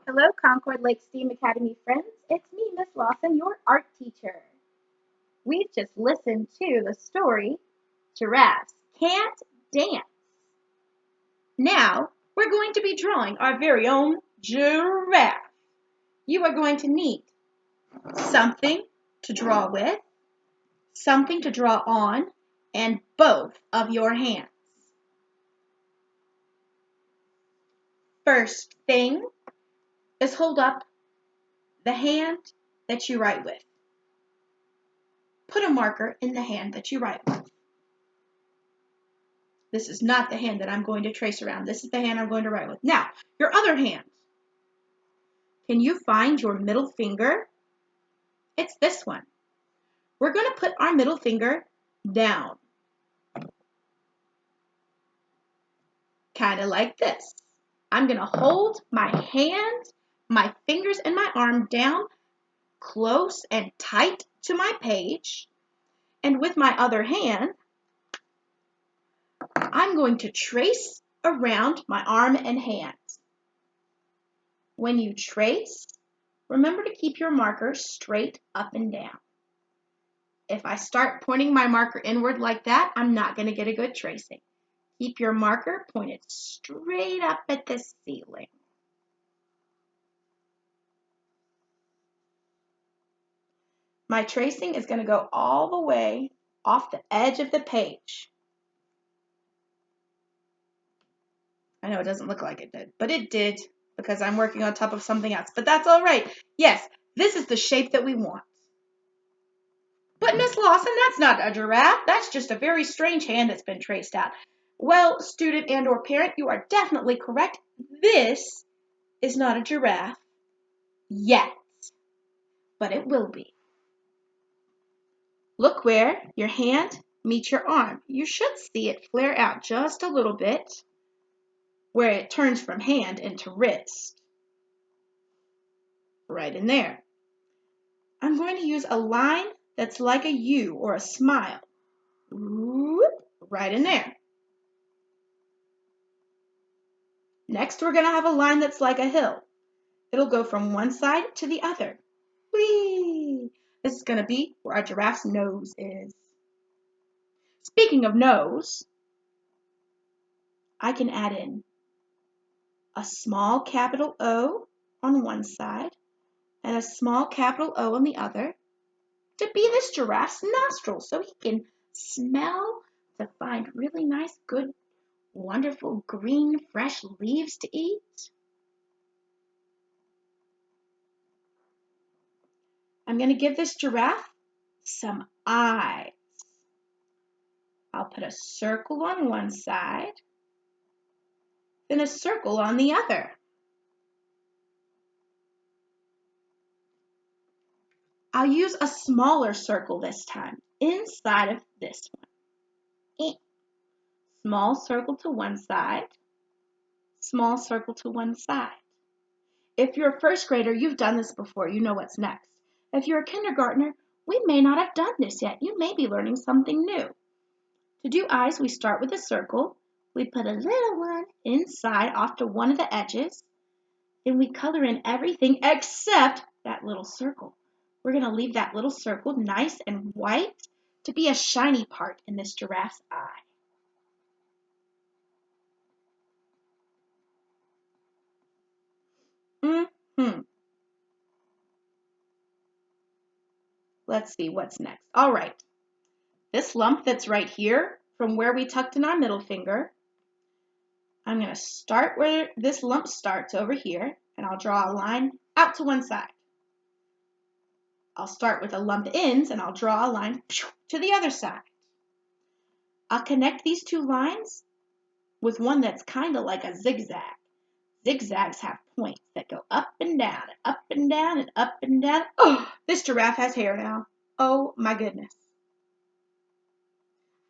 Hello, Concord Lake STEAM Academy friends. It's me, Miss Lawson, your art teacher. We've just listened to the story, Giraffes Can't Dance. Now, we're going to be drawing our very own giraffe. You are going to need something to draw with, something to draw on, and both of your hands. First thing is hold up the hand that you write with. Put a marker in the hand that you write with. This is not the hand that I'm going to trace around. This is the hand I'm going to write with. Now, your other hand. Can you find your middle finger? It's this one. We're going to put our middle finger down. Kind of like this. I'm going to hold my hand, my fingers and my arm down close and tight to my page. And with my other hand, I'm going to trace around my arm and hand. When you trace, remember to keep your marker straight up and down. If I start pointing my marker inward like that, I'm not going to get a good tracing. Keep your marker pointed straight up at the ceiling. My tracing is going to go all the way off the edge of the page. I know it doesn't look like it did, but it did because I'm working on top of something else. But that's all right. Yes, this is the shape that we want. But Miss Lawson, that's not a giraffe. That's just a very strange hand that's been traced out. Well, student and or parent, you are definitely correct. This is not a giraffe yet, but it will be. Look where your hand meets your arm. You should see it flare out just a little bit where it turns from hand into wrist. Right in there. I'm going to use a line that's like a U or a smile. Right in there. Next, we're going to have a line that's like a hill. It'll go from one side to the other. Whee! This is going to be where our giraffe's nose is. Speaking of nose, I can add in a small capital O on one side and a small capital O on the other to be this giraffe's nostrils so he can smell to find really nice, good, wonderful green, fresh leaves to eat. I'm going to give this giraffe some eyes. I'll put a circle on one side, then a circle on the other. I'll use a smaller circle this time, inside of this one. Small circle to one side, small circle to one side. If you're a first grader, you've done this before. You know what's next. If you're a kindergartner, we may not have done this yet. You may be learning something new. To do eyes, we start with a circle. We put a little one inside off to one of the edges. Then we color in everything except that little circle. We're going to leave that little circle nice and white to be a shiny part in this giraffe's eye. Let's see what's next. All right. This lump that's right here from where we tucked in our middle finger, I'm going to start where this lump starts over here, and I'll draw a line out to one side. I'll start with a lump ends, and I'll draw a line to the other side. I'll connect these two lines with one that's kind of like a zigzag. Zigzags have points that go up and down, and up and down, and up and down. Oh, this giraffe has hair now. Oh my goodness.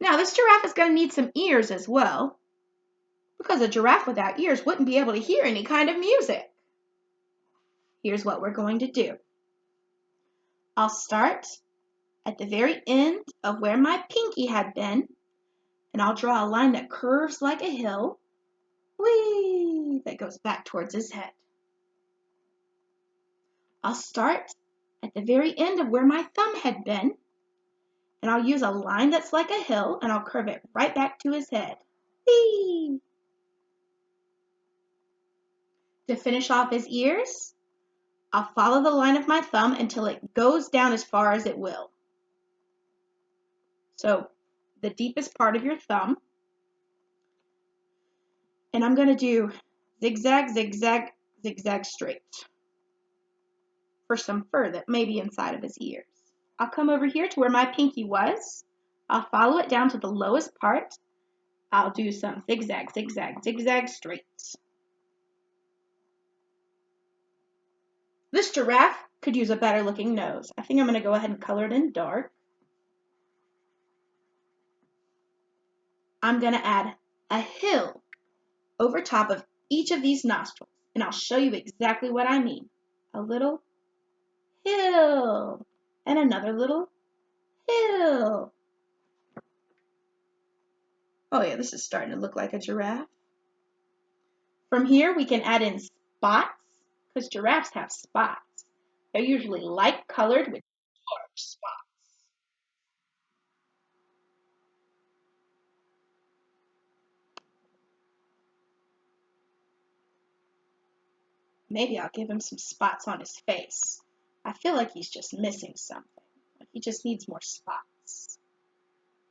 Now this giraffe is going to need some ears as well, because a giraffe without ears wouldn't be able to hear any kind of music. Here's what we're going to do. I'll start at the very end of where my pinky had been, and I'll draw a line that curves like a hill, whee, that goes back towards his head. I'll start at the very end of where my thumb had been, and I'll use a line that's like a hill, and I'll curve it right back to his head. Whee! To finish off his ears, I'll follow the line of my thumb until it goes down as far as it will. So the deepest part of your thumb. And I'm going to do zigzag, zigzag, zigzag straight for some fur that may be inside of his ears. I'll come over here to where my pinky was. I'll follow it down to the lowest part. I'll do some zigzag, zigzag, zigzag straight. This giraffe could use a better looking nose. I think I'm going to go ahead and color it in dark. I'm going to add a hill over top of each of these nostrils, and I'll show you exactly what I mean. A little hill and another little hill. Oh yeah, this is starting to look like a giraffe. From here, we can add in spots, because giraffes have spots. They're usually light colored with dark spots. Maybe I'll give him some spots on his face. I feel like he's just missing something. Like he just needs more spots.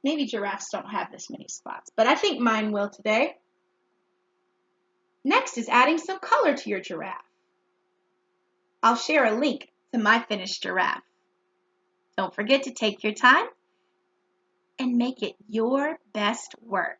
Maybe giraffes don't have this many spots, but I think mine will today. Next is adding some color to your giraffe. I'll share a link to my finished giraffe. Don't forget to take your time and make it your best work.